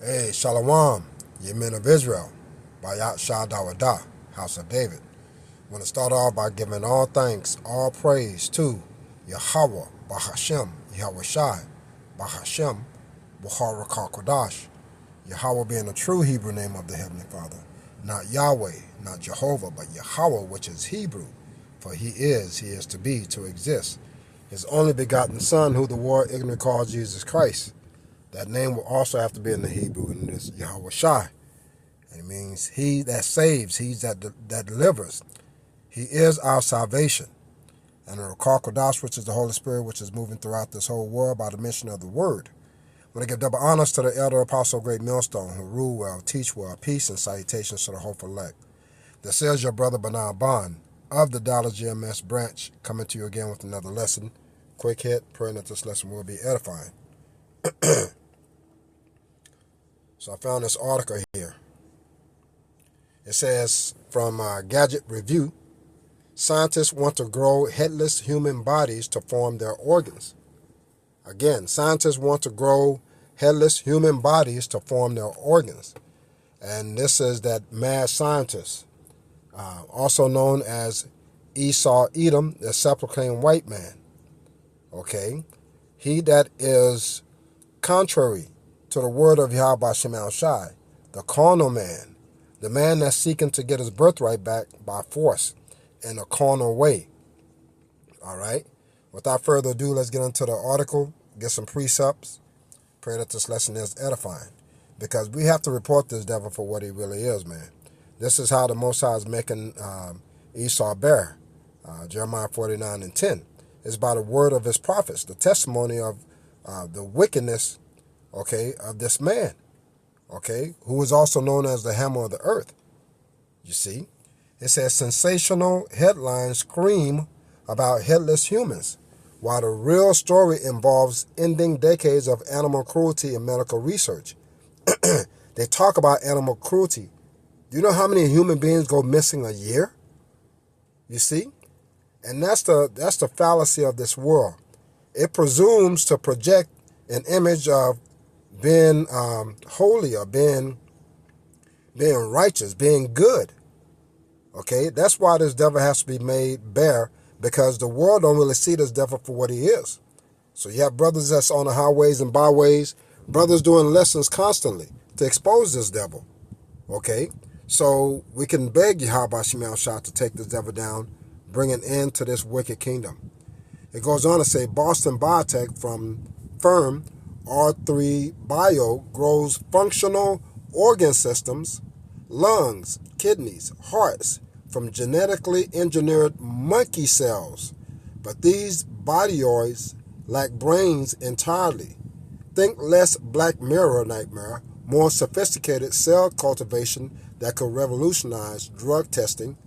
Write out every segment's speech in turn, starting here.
Hey, Shalom, ye men of Israel, Bayat Shah Dawadah, House of David. I want to start off by giving all thanks, all praise to Yahweh, Bahashem, Yahweh Shai, Bahashem, Buhara Kodash. Yahweh being the true Hebrew name of the Heavenly Father. Not Yahweh, not Jehovah, but Yahweh, which is Hebrew. For he is to be, to exist. His only begotten Son, who the world ignorant calls Jesus Christ. That name will also have to be in the Hebrew, and it is Yahweh Shai. And it means he that saves, he that delivers. He is our salvation. And the Ruach Kodash, which is the Holy Spirit, which is moving throughout this whole world by the mission of the Word. I want to give double honors to the elder apostle, great millstone, who rule well, teach well, peace and salutations to the hopeful elect. This is your brother Bernard Bond of the Dallas GMS branch, coming to you again with another lesson. Quick hit, praying that this lesson will be edifying. So I found this article here. It says from Gadget Review, scientists want to grow headless human bodies to form their organs. Again, scientists want to grow headless human bodies to form their organs. And this is that mad scientist, also known as Esau Edom, the sepulchral white man. Okay? He that is contrary to the word of Yahweh Shemal Shai, the carnal man, the man that's seeking to get his birthright back by force in a carnal way. All right? Without further ado, let's get into the article, get some precepts. Pray that this lesson is edifying, because we have to report this devil for what he really is, man. This is how the Most High is making Esau bear. Jeremiah 49:10. It's by the word of his prophets, the testimony of the wickedness, okay, of this man, okay, who is also known as the hammer of the earth. You see, it says sensational headlines scream about headless humans, while the real story involves ending decades of animal cruelty in medical research. They talk about animal cruelty. Do you know how many human beings go missing a year? You see? And that's the fallacy of this world. It presumes to project an image of being holy, or being righteous, being good. Okay? That's why this devil has to be made bare, because the world don't really see this devil for what he is. So you have brothers that's on the highways and byways, brothers doing lessons constantly to expose this devil. Okay? So we can beg Yahweh Shemal Shah to take this devil down, bring an end to this wicked kingdom. It goes on to say Boston Biotech from firm R3 Bio grows functional organ systems, lungs, kidneys, hearts from genetically engineered monkey cells. But these bodyoids lack brains entirely. Think less Black Mirror nightmare, more sophisticated cell cultivation that could revolutionize drug testing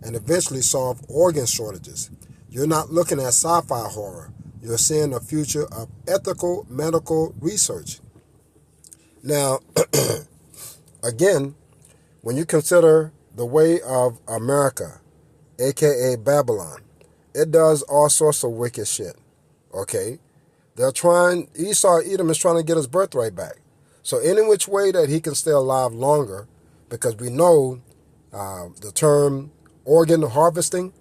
and eventually solve organ shortages. You're not looking at sci-fi horror. You're seeing a future of ethical medical research. Now, again, when you consider the way of America, aka Babylon, it does all sorts of wicked shit. Okay? Esau Edom is trying to get his birthright back. So any which way that he can stay alive longer, because we know the term organ harvesting.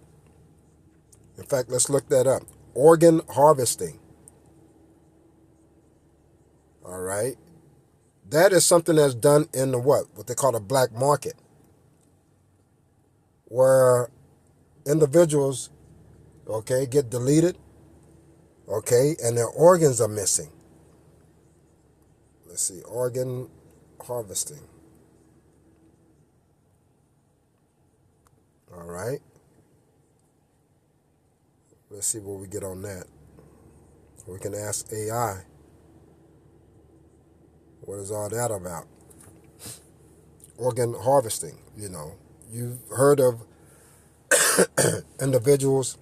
In fact, let's look that up. Organ harvesting. All right. That is something that's done in the what they call the black market, where individuals, okay, get deleted, okay, and their organs are missing. Let's see, organ harvesting. All right. Let's see what we get on that. We can ask AI, what is all that about? Organ harvesting, you know. You've heard of individuals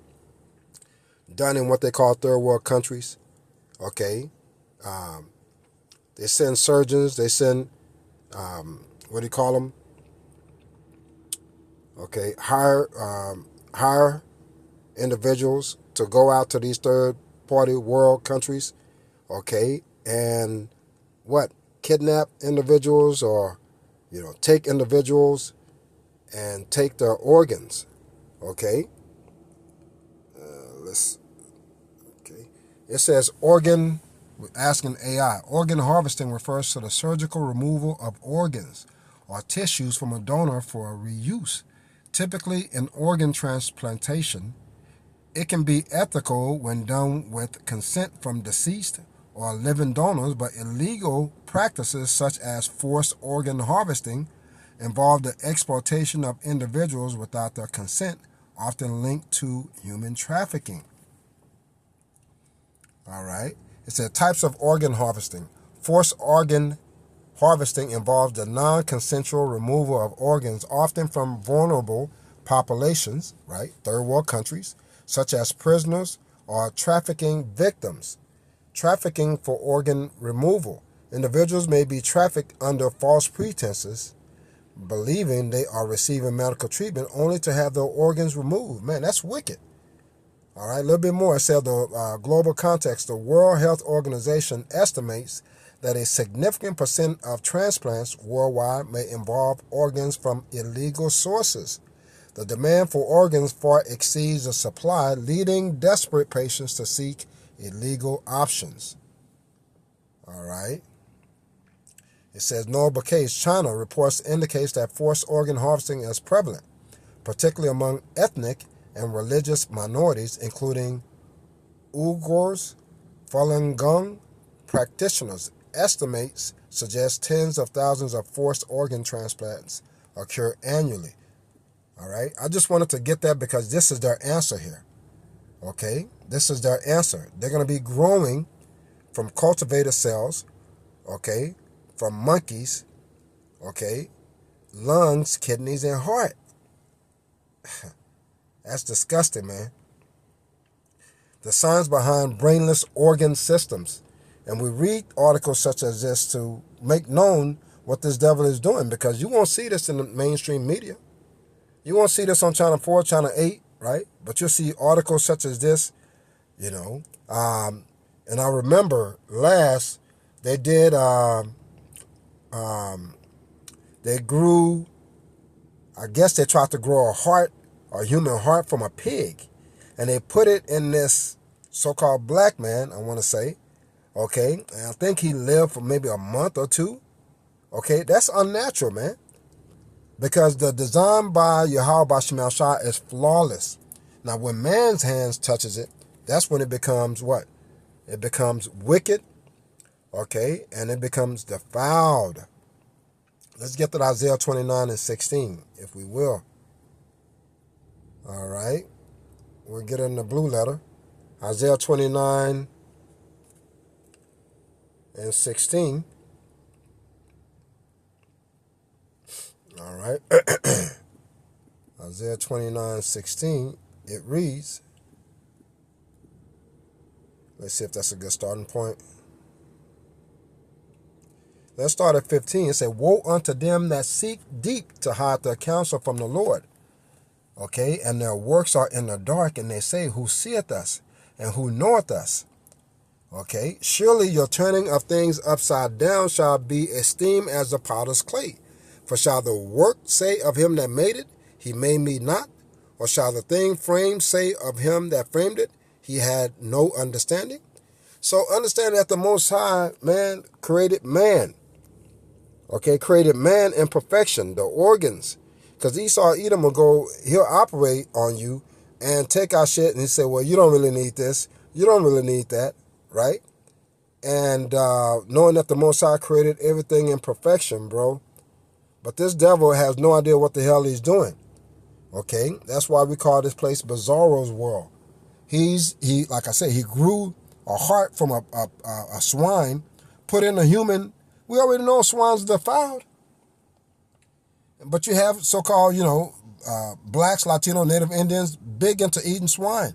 done in what they call third world countries. Okay. They send surgeons, they send, what do you call them? Okay, hire individuals to go out to these third party world countries, okay, and kidnap individuals or, take individuals and take their organs. Okay? Okay. It says organ, asking AI, organ harvesting refers to the surgical removal of organs or tissues from a donor for reuse, typically in organ transplantation. It can be ethical when done with consent from deceased or living donors, but illegal practices such as forced organ harvesting involve the exploitation of individuals without their consent, often linked to human trafficking. All right. It said types of organ harvesting. Forced organ harvesting involves the non-consensual removal of organs, often from vulnerable populations, right, third world countries, such as prisoners or trafficking victims. Trafficking for organ removal. Individuals may be trafficked under false pretenses, believing they are receiving medical treatment only to have their organs removed. Man, that's wicked. All right, a little bit more. It said the global context. The World Health Organization estimates that a significant percent of transplants worldwide may involve organs from illegal sources. The demand for organs far exceeds the supply, leading desperate patients to seek illegal options. All right. It says notable case, China reports indicates that forced organ harvesting is prevalent, particularly among ethnic and religious minorities, including Uyghurs, Falun Gong practitioners. Estimates suggest tens of thousands of forced organ transplants occur annually. All right. I just wanted to get that because this is their answer here. Okay. This is their answer. They're going to be growing from cultivated cells, okay, from monkeys, okay, lungs, kidneys, and heart. That's disgusting, man. The science behind brainless organ systems. And we read articles such as this to make known what this devil is doing, because you won't see this in the mainstream media. You won't see this on Channel 4, Channel 8, right? But you'll see articles such as this, And I remember last, they did, they grew, I guess they tried to grow a human heart from a pig. And they put it in this so-called black man, I want to say. Okay, and I think he lived for maybe a month or two. Okay, that's unnatural, man. Because the design by Yahweh Bashim Shah is flawless. Now, when man's hands touches it, that's when it becomes what? It becomes wicked, okay, and it becomes defiled. Let's get to Isaiah 29 and 16, if we will. All right, we'll get in the blue letter. Isaiah 29 and 16. All right. Isaiah 29:16. It reads. Let's see if that's a good starting point. Let's start at 15. It said, woe unto them that seek deep to hide their counsel from the Lord. Okay, and their works are in the dark, and they say, who seeth us, and who knoweth us? Okay, surely your turning of things upside down shall be esteemed as the potter's clay. For shall the work say of him that made it, he made me not? Or shall the thing framed say of him that framed it, he had no understanding? So understand that the Most High, man, created man. Okay, created man in perfection, the organs. Because Esau, Edom he'll operate on you and take our shit and he say, well, you don't really need this. You don't really need that, right? And knowing that the Most High created everything in perfection, bro. But this devil has no idea what the hell he's doing. Okay, that's why we call this place Bizarro's world. He like I said, he grew a heart from a swine, put in a human. We already know swines are defiled. But you have so-called, blacks, Latino, Native Indians, big into eating swine.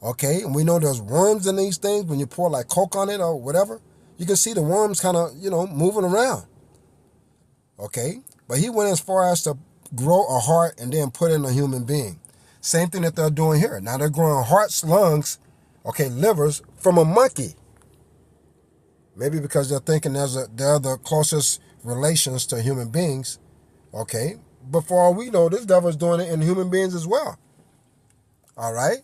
Okay, and we know there's worms in these things. When you pour like Coke on it or whatever, you can see the worms kind of, moving around. Okay, but he went as far as to grow a heart and then put in a human being. Same thing that they're doing here. Now they're growing hearts, lungs, okay, livers from a monkey. Maybe because they're thinking they're the closest relations to human beings. Okay? But for all we know, this devil is doing it in human beings as well. All right?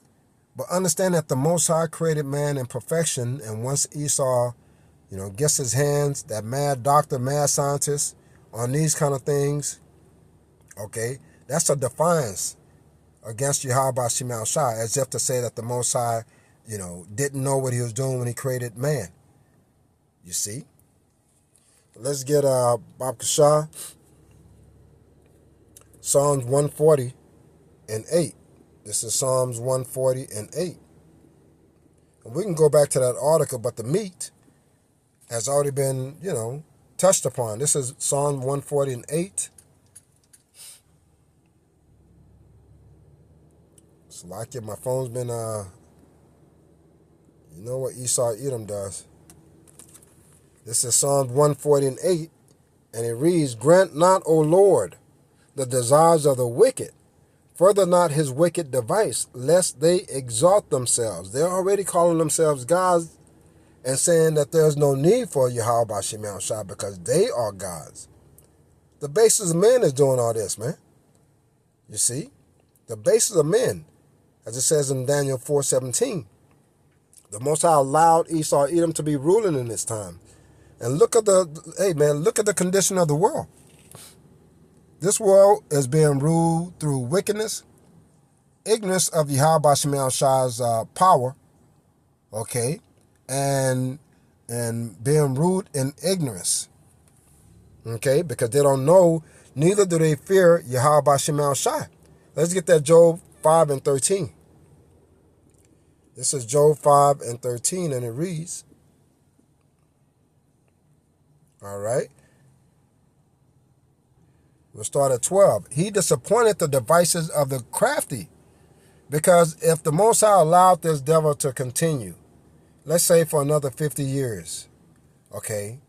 But understand that the Most High created man in perfection, and once Esau, gets his hands, that mad doctor, mad scientist, on these kind of things, okay, that's a defiance against Yahweh Shema Shai, as if to say that the Most High, didn't know what he was doing when he created man. You see? Let's get Bob Kashah, Psalms 140 and 8. This is Psalms 140 and 8. And we can go back to that article, but the meat has already been, touched upon. This is Psalm 140 and 8. It's like it. My phone's been, you know what Esau Edom does. This is Psalm 140 and 8, and it reads, "Grant not, O Lord, the desires of the wicked. Further not his wicked device, lest they exalt themselves." They're already calling themselves gods and saying that there's no need for Yahweh Shem Shai because they are gods. The basis of men is doing all this, man. You see? The basis of men, as it says in Daniel 4:17. The Most High allowed Esau Edom to be ruling in this time. And look at the condition of the world. This world is being ruled through wickedness, ignorance of Yahweh Shem Shai's power, okay, and being ruled in ignorance, okay, because they don't know, neither do they fear Yahweh Shem Shai. Let's get that Job 5 and 13. This is Job 5 and 13, and it reads, all right. We'll start at 12. "He disappointed the devices of the crafty." Because if the Most High allowed this devil to continue, let's say for another 50 years, okay,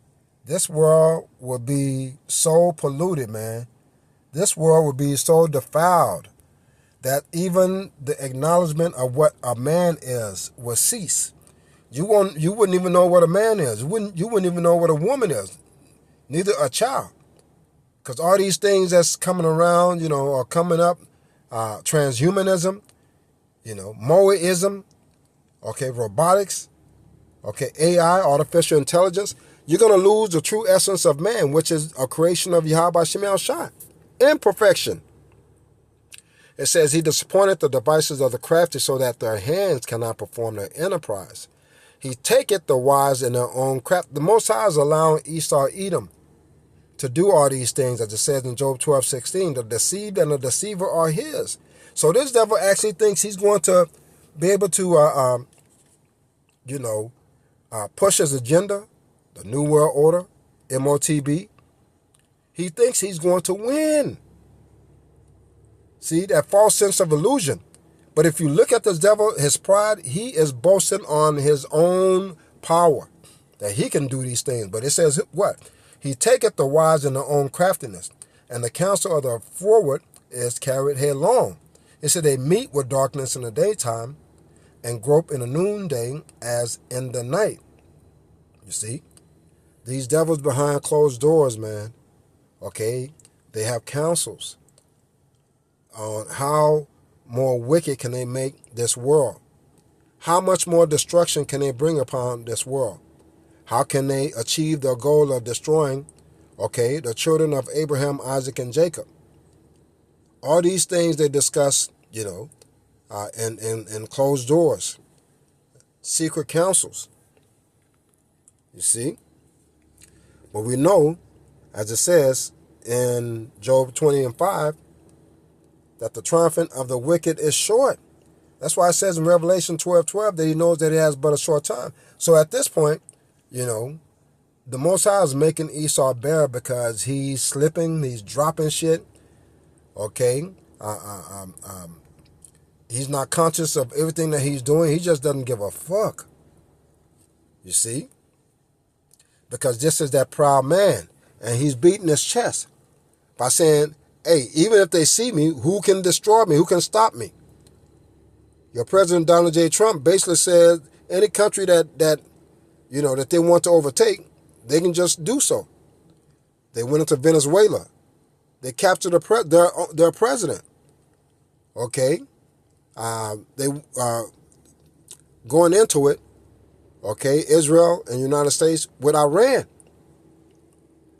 this world will be so polluted, man. This world will be so defiled that even the acknowledgement of what a man is will cease. You wouldn't even know what a man is. You wouldn't even know what a woman is, neither a child. Because all these things that's coming around, are coming up, transhumanism, Moaism, okay, robotics, okay, AI, artificial intelligence, you're going to lose the true essence of man, which is a creation of Yahweh Shem Shai, imperfection. It says, "He disappointed the devices of the crafty so that their hands cannot perform their enterprise. He taketh the wise in their own craft." The Most High is allowing Esau Edom to do all these things, as it says in Job 12:16. The deceived and the deceiver are his. So this devil actually thinks he's going to be able to, push his agenda, the New World Order, MOTB. He thinks he's going to win. See, that false sense of illusion. But if you look at this devil, his pride, he is boasting on his own power, that he can do these things. But it says what? "He taketh the wise in their own craftiness, and the counsel of the forward is carried headlong." It said they meet with darkness in the daytime and grope in the noonday as in the night. You see? These devils behind closed doors, man, okay, they have counsels on how more wicked can they make this world. How much more destruction can they bring upon this world? How can they achieve their goal of destroying, okay, the children of Abraham, Isaac, and Jacob? All these things they discuss, in closed doors, secret councils. You see? But we know, as it says in Job 20 and 5, that the triumphant of the wicked is short. That's why it says in Revelation 12:12 that he knows that he has but a short time. So at this point, the Most High is making Esau bear because he's slipping, he's dropping shit, okay? He's not conscious of everything that he's doing. He just doesn't give a fuck. You see? Because this is that proud man, and he's beating his chest by saying, hey, even if they see me, who can destroy me? Who can stop me? Your President Donald J. Trump basically said any country that that they want to overtake, they can just do so. They went into Venezuela. They captured their president. Okay, they going into it. Okay, Israel and United States with Iran,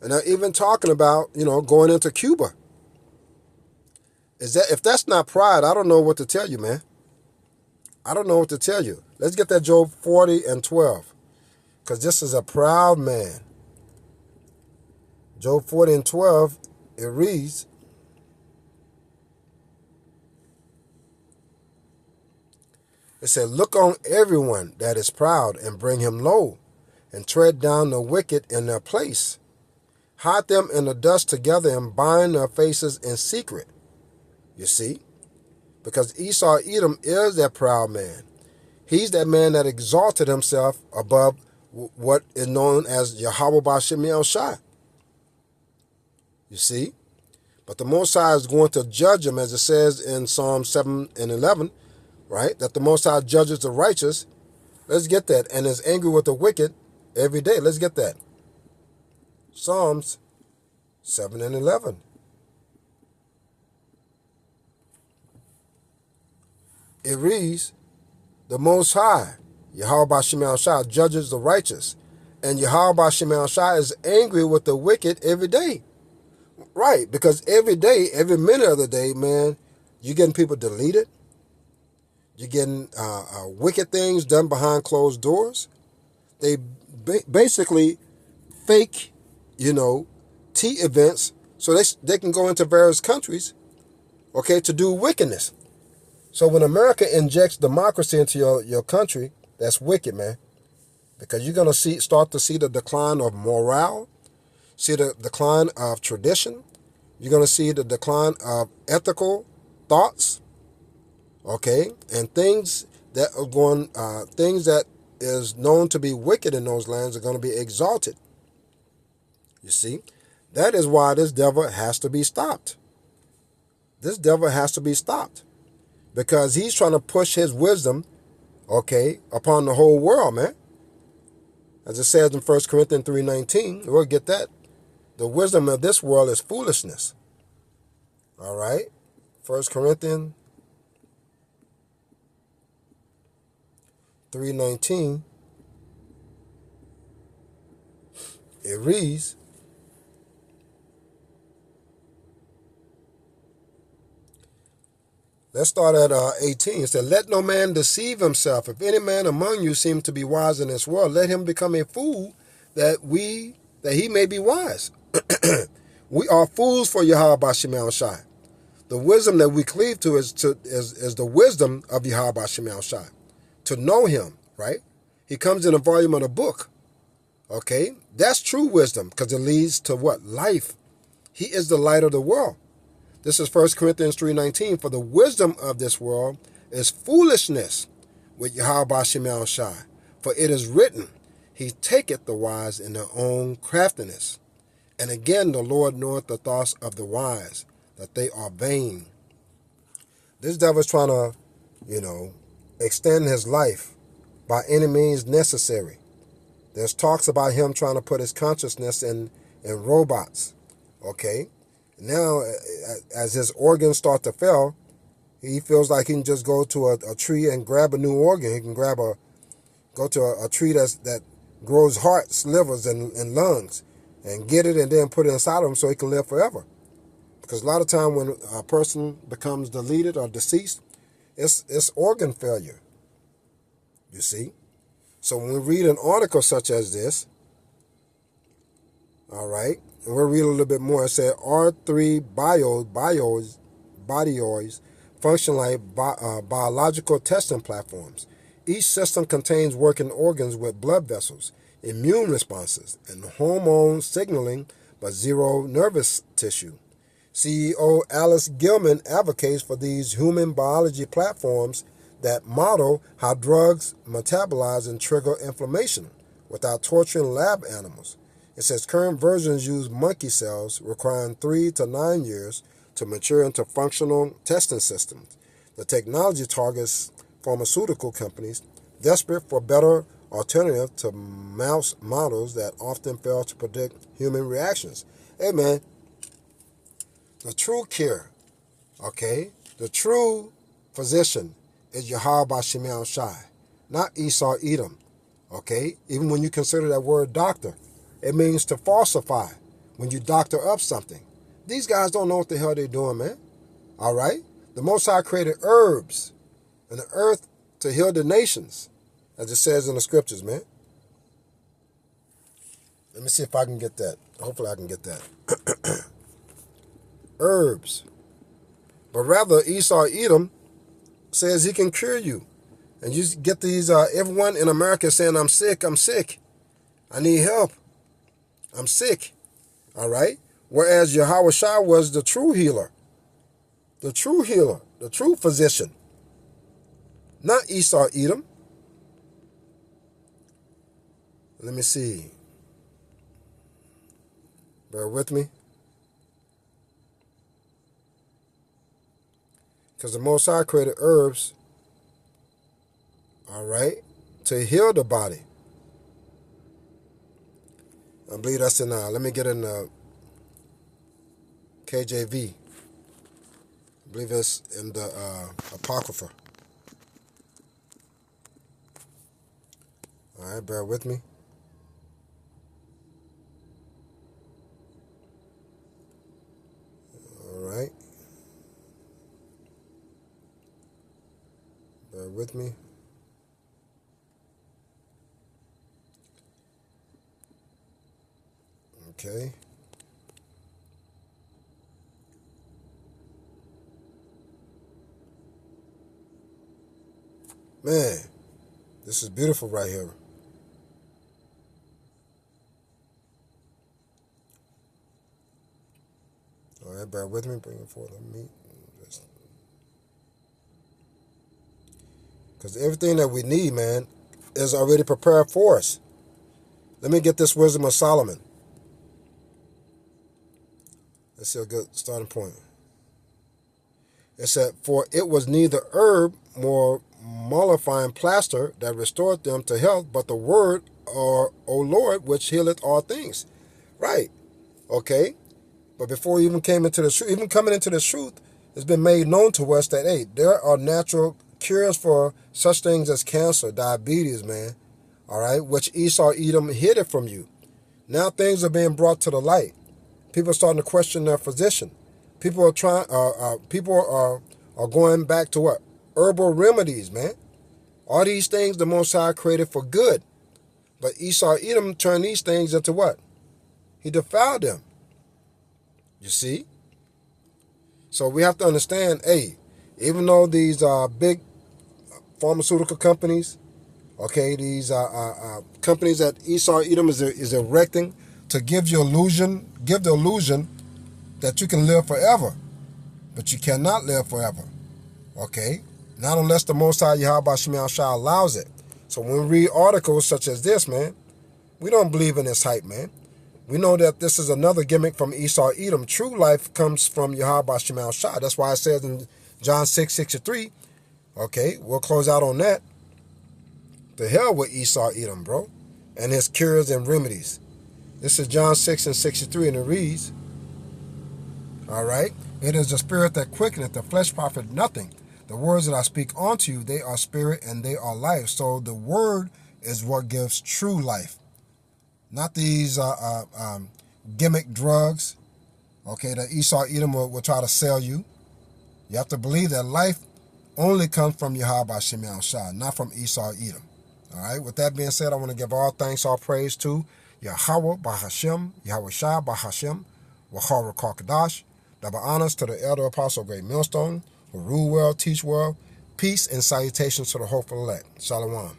and they're even talking about going into Cuba. If that's not pride, I don't know what to tell you, man. I don't know what to tell you. Let's get that Job 40:12, because this is a proud man. Job 40:12, it reads, it said, "Look on everyone that is proud and bring him low, and tread down the wicked in their place. Hide them in the dust together and bind their faces in secret." You see? Because Esau Edom is that proud man. He's that man that exalted himself above what is known as Yahweh Ba'Shem El Shai. You see? But the Most High is going to judge him, as it says in Psalm 7:11, right? That the Most High judges the righteous. Let's get that. And is angry with the wicked every day. Let's get that. Psalms 7:11. It reads, "The Most High, Yahweh Ba'Shem El Shai, judges the righteous. And Yahweh Ba'Shem El Shai is angry with the wicked every day." Right, because every day, every minute of the day, man, you're getting people deleted. You're getting wicked things done behind closed doors. They basically fake, tea events so they can go into various countries, okay, to do wickedness. So when America injects democracy into your country, that's wicked, man. Because you're going to start to see the decline of morale, see the decline of tradition. You're going to see the decline of ethical thoughts, okay? And things that is known to be wicked in those lands are going to be exalted. You see? That is why this devil has to be stopped. This devil has to be stopped. Because he's trying to push his wisdom, okay, upon the whole world, man. As it says in 1 Corinthians 3:19, we'll get that. The wisdom of this world is foolishness. All right? 1 Corinthians 3:19, it reads, let's start at 18. It said, "Let no man deceive himself. If any man among you seem to be wise in this world, let him become a fool that he may be wise." We are fools for Yahweh Ba'Shem El Shai. The wisdom that we cleave to is the wisdom of Yahweh Ba'Shem El Shai. To know him, right? He comes in a volume of the book. Okay? That's true wisdom, because it leads to what? Life. He is the light of the world. This is 1 Corinthians 3:19. "For the wisdom of this world is foolishness with Yahweh Ba'Shem El Shai. For it is written, He taketh the wise in their own craftiness. And again, the Lord knoweth the thoughts of the wise, that they are vain." This devil is trying to, extend his life by any means necessary. There's talks about him trying to put his consciousness in robots. Okay? Now, as his organs start to fail, he feels like he can just go to a tree and grab a new organ. He can go to a tree that grows hearts, livers, and lungs, and get it and then put it inside of him so he can live forever. Because a lot of time when a person becomes deleted or deceased, it's organ failure. You see? So when we read an article such as this, all right, and we'll read a little bit more. It said R3 bodyoids function like biological testing platforms. Each system contains working organs with blood vessels, immune responses, and hormone signaling, but zero nervous tissue. CEO Alice Gilman advocates for these human biology platforms that model how drugs metabolize and trigger inflammation without torturing lab animals. It says current versions use monkey cells, requiring 3 to 9 years to mature into functional testing systems. The technology targets pharmaceutical companies desperate for better alternative to mouse models that often fail to predict human reactions. Hey man, the true cure, okay, the true physician is Yahweh Bashim Shai, not Esau Edom. Okay, even when you consider that word doctor, it means to falsify. When you doctor up something, these guys don't know what the hell they're doing, man. All right, the Most High created herbs and the earth to heal the nations, as it says in the scriptures, man. Let me see if I can get that. Hopefully I can get that. Herbs. But rather, Esau Edom says he can cure you. And you get these, everyone in America saying, I'm sick, I need help, I'm sick. All right? Whereas Yahweh Shai was the true healer, the true physician. Not Esau Edom. Let me see. Bear with me. Because the Most High created herbs, all right, to heal the body. I believe that's in, let me get in KJV. I believe it's in the Apocrypha. All right, bear with me. All right. Bear with me. Okay. Man, this is beautiful right here. All right, bear with me. Bring it forward to me. Because everything that we need, man, is already prepared for us. Let me get this wisdom of Solomon. Let's see a good starting point. It said, for it was neither herb nor mollifying plaster that restored them to health, but the word, O Lord, which healeth all things. Right. Okay. But before we even came into the truth, even coming into the truth, it's been made known to us that, hey, there are natural cures for such things as cancer, diabetes, man. All right. Which Esau Edom hid it from you. Now things are being brought to the light. People are starting to question their physician. People are trying. People are going back to what? Herbal remedies, man. All these things the Most High created for good, but Esau Edom turned these things into what? He defiled them. You see. So we have to understand. Hey, even though these big pharmaceutical companies, okay, these companies that Esau Edom is erecting to give the illusion that you can live forever, but you cannot live forever, okay? Not unless the Most High Yahweh Shemiah Shah allows it. So when we read articles such as this, man, we don't believe in this hype, man. We know that this is another gimmick from Esau Edom. True life comes from Yahweh Shemiah Shah. That's why it says in John 6:63, okay, we'll close out on that. The hell with Esau Edom, bro, and his cures and remedies. This is John 6:63, and it reads, all right, it is the spirit that quickeneth, the flesh profit nothing. The words that I speak unto you, they are spirit and they are life. So the word is what gives true life. Not these gimmick drugs, okay, that Esau Edom will try to sell you. You have to believe that life only comes from Yahweh Shemiah Shah, not from Esau Edom. All right, with that being said, I want to give all thanks, all praise to Yahweh Bahashem, Yahweh Shah Bahashem, Wahara Karkadash. Double honors to the elder apostle, great millstone, who rule well, teach well. Peace and salutations to the hopeful elect. Shalom.